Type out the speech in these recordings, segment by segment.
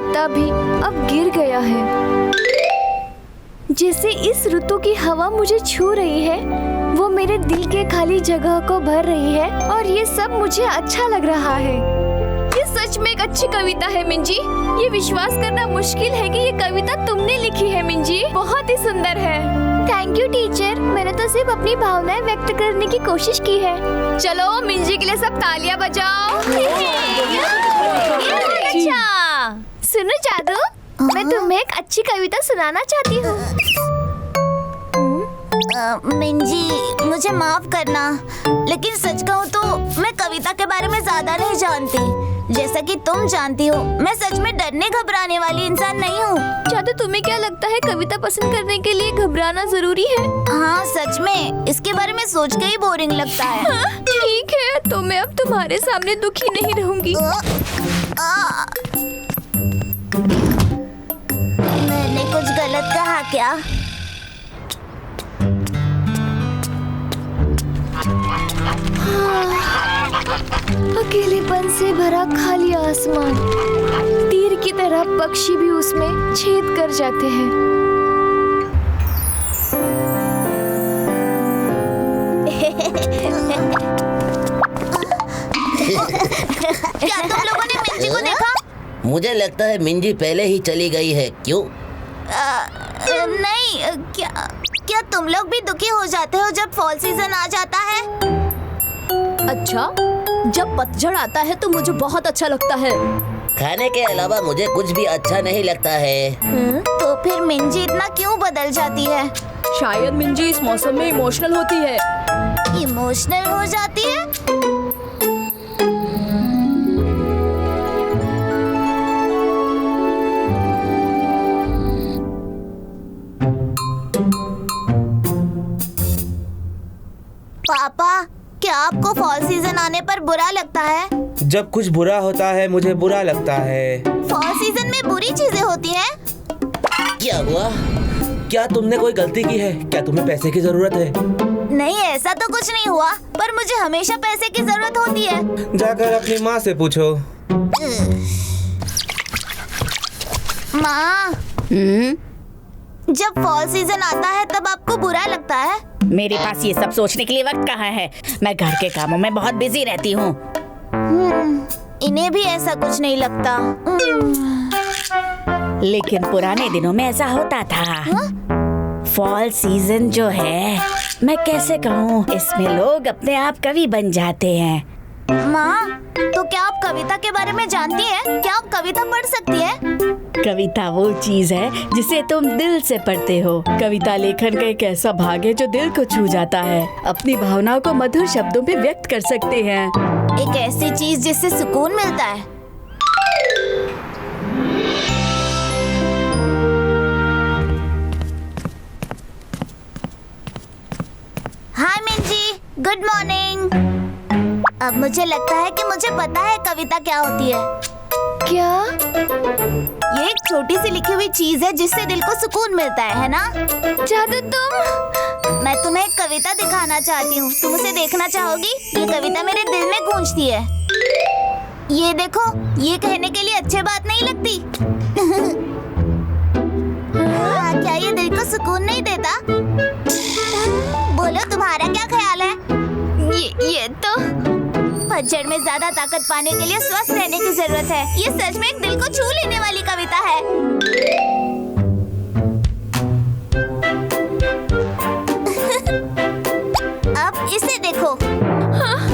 पत्ता भी अब गिर गया है। जैसे इस ऋतु की हवा मुझे छू रही है, वो मेरे दिल के खाली जगह को भर रही है और ये सब मुझे अच्छा लग रहा है। ये सच में एक अच्छी कविता है मिंजी। ये विश्वास करना मुश्किल है कि ये कविता तुमने लिखी है मिंजी। बहुत ही सुंदर है। थैंक यू टीचर, मैंने तो सिर्फ अपनी भावनाएं व्यक्त करने की कोशिश की है। चलो मिंजी के लिए सब तालियां बजाओ। अच्छा सुनो जादू, मैं तुम्हें एक अच्छी कविता सुनाना चाहती हूँ। मिंजी मुझे माफ करना, लेकिन सच कहूँ तो मैं कविता के बारे में ज्यादा नहीं जानती। जैसा कि तुम जानती हो, मैं सच में डरने घबराने वाली इंसान नहीं हूँ। जादू तुम्हें क्या लगता है कविता पसंद करने के लिए घबराना जरूरी है? हाँ सच में, इसके बारे में सोच के ही बोरिंग लगता है। हाँ, ठीक है, तो मैं अब तुम्हारे सामने दुखी नहीं रहूंगी। मैंने कुछ गलत कहा क्या? अकेलेपन से भरा खाली आसमान, तीर की तरह पक्षी भी उसमें छेद कर जाते हैं। क्या तुम लोगों ने मिंजी को देखा? मुझे लगता है मिंजी पहले ही चली गई है। क्यों? नहीं, क्या तुम लोग भी दुखी हो जाते हो जब फॉल सीजन आ जाता है? अच्छा, जब पतझड़ आता है तो मुझे बहुत अच्छा लगता है। खाने के अलावा मुझे कुछ भी अच्छा नहीं लगता है। तो फिर मिंजी इतना क्यों बदल जाती है? शायद मिंजी इस मौसम में इमोशनल होती है। इमोशनल हो जाती है? पापा, क्या आपको फॉल सीजन आने पर बुरा लगता है? जब कुछ बुरा होता है मुझे बुरा लगता है। फॉल सीजन में बुरी चीजें होती हैं? क्या हुआ? क्या तुमने कोई गलती की है? क्या तुम्हें पैसे की जरूरत है? नहीं, ऐसा तो कुछ नहीं हुआ, पर मुझे हमेशा पैसे की जरूरत होती है। जाकर अपनी माँ से पूछो। माँ, जब फॉल सीजन आता है तब आपको बुरा लगता है? मेरे पास ये सब सोचने के लिए वक्त कहाँ है। मैं घर के कामों में बहुत बिजी रहती हूँ। इन्हें भी ऐसा कुछ नहीं लगता। लेकिन पुराने दिनों में ऐसा होता था। फॉल सीजन जो है, मैं कैसे कहूँ, इसमें लोग अपने आप कवि बन जाते हैं। माँ, तो क्या आप कविता के बारे में जानती हैं? क्या आप कविता पढ़ सकती हैं? कविता वो चीज है जिसे तुम दिल से पढ़ते हो। कविता लेखन का एक ऐसा भाग है जो दिल को छू जाता है। अपनी भावनाओं को मधुर शब्दों में व्यक्त कर सकते हैं। एक ऐसी चीज जिससे सुकून मिलता है। हाय मिंजी, गुड मॉर्निंग। अब मुझे लगता है कि मुझे पता है कविता क्या होती है। क्या? ये एक छोटी सी लिखी हुई चीज है जिससे दिल को सुकून मिलता है ना? जादू तुम? मैं तुम्हें एक कविता दिखाना चाहती हूँ, तुम उसे देखना चाहोगी? ये कविता मेरे दिल में गूंजती है। ये देखो, ये कहने के लिए अच्छी बात नहीं लगती? क्या ये दिल को सुकून नहीं देता? बोलो, तुम्हारा क्या ख्याल है? ये तो पतझड़ में ज्यादा ताकत पाने के लिए स्वस्थ रहने की जरूरत है। ये सच में एक दिल को छू लेने वाली कविता है। अब इसे देखो।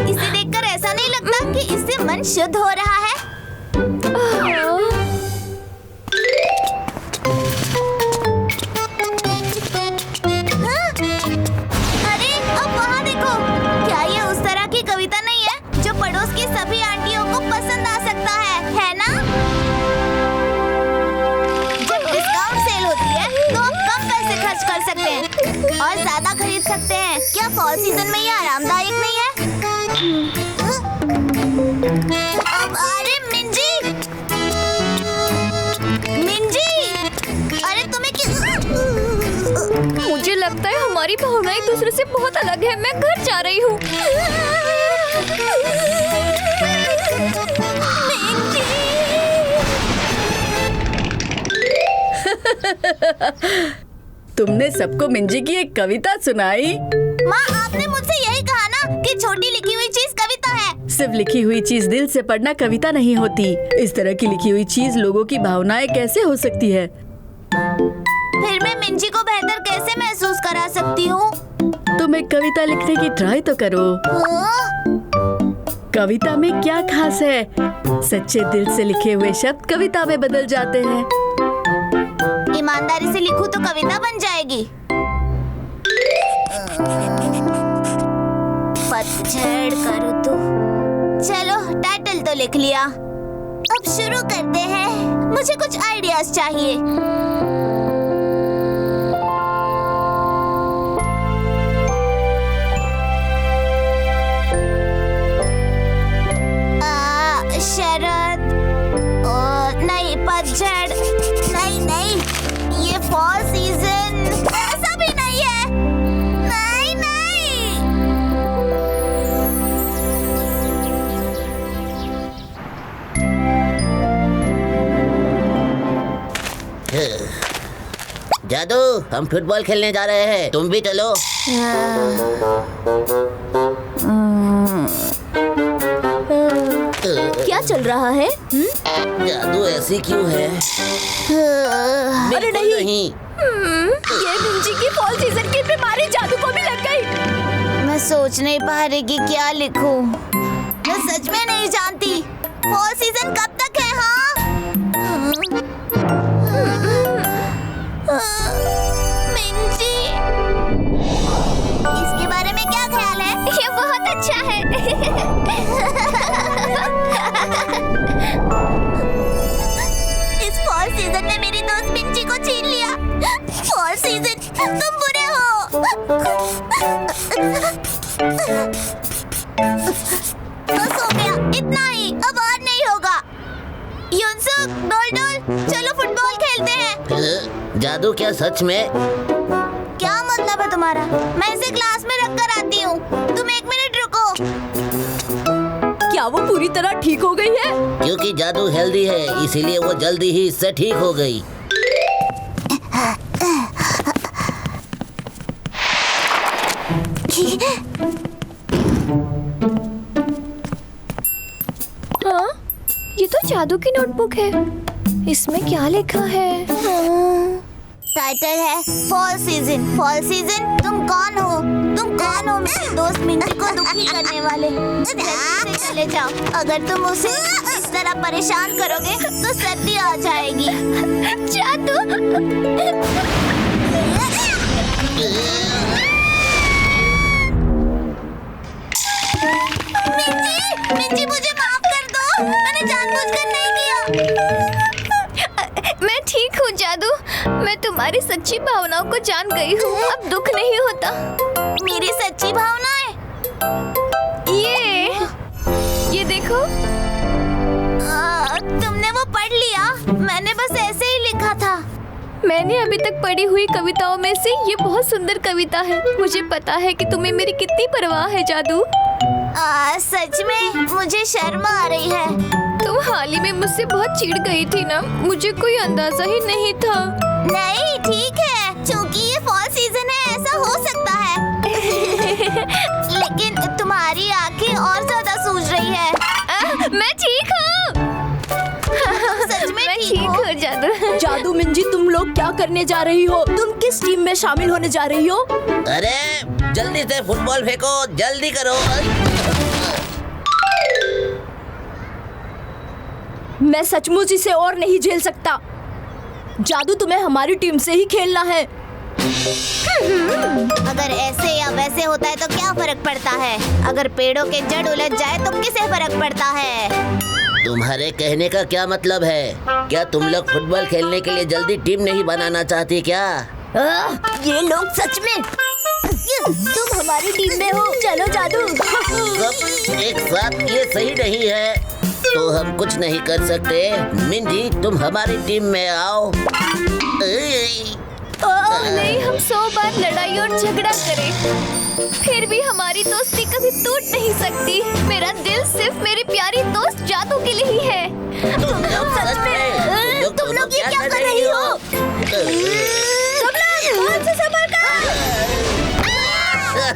इसे देखकर ऐसा नहीं लगता कि इससे मन शुद्ध हो रहा है? अरे, अब वहाँ देखो। क्या ये उस तरह की कविता नहीं है जो पड़ोस की सभी आंटियों को पसंद आ सकता है ना? जब डिस्काउंट सेल होती है तो आप कम पैसे खर्च कर सकते हैं और ज्यादा खरीद सकते हैं। क्या फॉल सीजन में ये आरामदायक नहीं है? अरे मिंजी, अरे तुम्हें मुझे लगता है हमारी भावनाएं एक दूसरे से बहुत अलग है। मैं घर जा रही हूँ। तुमने सबको मिंजी की एक कविता सुनाई। माँ, आपने मुझसे यही कहा ना कि छोटी लिखी हुई चीज कविता है। सिर्फ लिखी हुई चीज दिल से पढ़ना कविता नहीं होती। इस तरह की लिखी हुई चीज लोगों की भावनाएं कैसे हो सकती है? फिर मैं मिंजी को बेहतर कैसे महसूस करा सकती हूँ? तुम एक कविता लिखने की ट्राई तो करो। कविता में क्या खास है? सच्चे दिल से लिखे हुए शब्द कविता में बदल जाते हैं। ईमानदारी से लिखूं तो कविता बन जाएगी। पतझड़ करो तो। चलो, टाइटल तो लिख लिया। अब शुरू करते हैं। मुझे कुछ आइडियाज चाहिए। शरद, नहीं, पतझड़, नहीं, ये फॉल सीजन, ऐसा भी नहीं है। नहीं। जादू, हम फुटबॉल खेलने जा रहे हैं, तुम भी चलो। क्या चल रहा है? जादू ऐसी क्यों है? अरे नहीं। ये मिंजी की फॉल सीजन की बीमारी जादू को भी लग गई। मैं सोच नहीं पा रही कि क्या लिखूं। मैं सच में नहीं जानती फॉल सीजन कब तक है। मिंजी, इसके बारे में क्या ख्याल है? ये बहुत अच्छा है। इस फॉल सीजन ने मेरी दोस्त मिंजी को छीन लिया। फॉल सीजन, तुम बुरे हो। बस हो गया, इतना ही, अब और नहीं होगा। युनसुक, डोल, चलो फुटबॉल खेलते हैं। जादू, क्या सच में? क्या मतलब है तुम्हारा? मैं इसे क्लास में रख कर आती हूँ। तुम 1 मिनट रुको। क्या वो पूरी तरह ठीक हो गई है? क्योंकि जादू हेल्दी है, इसीलिए वो जल्दी ही इससे ठीक हो गई। हाँ, ये तो जादू की नोटबुक है। इसमें क्या लिखा है? टाइटल है फॉल सीजन। फॉल सीजन, तुम कौन हो? मेरी दोस्त मिंजी को दुखी करने वाले। जल्दी से चले जाओ। अगर तुम उसे इस तरह परेशान करोगे तो सर्दी आ जाएगी। जादू। मिंजी, मुझे माफ कर दो। मैंने जानबूझकर नहीं किया। मैं ठीक हूँ जादू। मैं तुम्हारी सच्ची भावनाओं को जान गई हूँ। अब दुख नहीं होता। मेरी सच्ची भावनाएं? ये देखो। तुमने वो पढ़ लिया? मैंने बस ऐसे ही लिखा था। मैंने अभी तक पढ़ी हुई कविताओं में से ये बहुत सुंदर कविता है। मुझे पता है कि तुम्हें मेरी कितनी परवाह है जादू। सच में मुझे शर्म आ रही है। तुम हाल ही में मुझसे बहुत चिढ़ गई थी ना? मुझे कोई अंदाजा ही नहीं था। नहीं, ठीक है, क्योंकि ये फॉल सीजन है, ऐसा हो सकता है। लेकिन तुम्हारी आंखें और ज्यादा सूज रही है। मैं ठीक हूँ। सच में मैं ठीक ठीक हो? हूँ जादू। जादू मिंजी, तुम लोग क्या करने जा रही हो? तुम किस टीम में शामिल होने जा रही हो? अरे जल्दी से फुटबॉल फेंको, जल्दी करो। मैं सचमुच इसे और नहीं झेल सकता। जादू, तुम्हें हमारी टीम से ही खेलना है। अगर ऐसे या वैसे होता है तो क्या फर्क पड़ता है? अगर पेड़ों के जड़ उलझ जाए तो किसे फर्क पड़ता है? तुम्हारे कहने का क्या मतलब है? क्या तुम लोग फुटबॉल खेलने के लिए जल्दी टीम नहीं बनाना चाहती क्या? ये लोग सच में। तुम हमारी टीम में हो। चलो जादू। सब एक साथ ये सही नहीं है, तो हम कुछ नहीं कर सकते। मिंजी, तुम हमारी टीम में आओ। नहीं, हम 100 बार लड़ाई और झगड़ा करें, फिर भी हमारी दोस्ती कभी टूट नहीं सकती। मेरा दिल सिर्फ मेरी प्यारी दोस्त जादू के लिए ही है। तुम लोग सच में, तुम लोग ये क्या कर रही हो?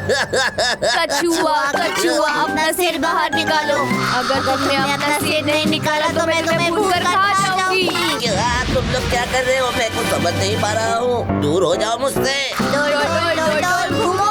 कछुआ कछुआ अपना सिर बाहर निकालो। अगर तुमने अपना सिर नहीं निकाला तो मैं तुम्हें भूनकर खा जाऊंगी। क्या तुम लोग क्या कर रहे हो? मैं कुछ समझ नहीं पा रहा हूँ। दूर हो जाओ मुझसे। डोल डोल डोल डोल घूमो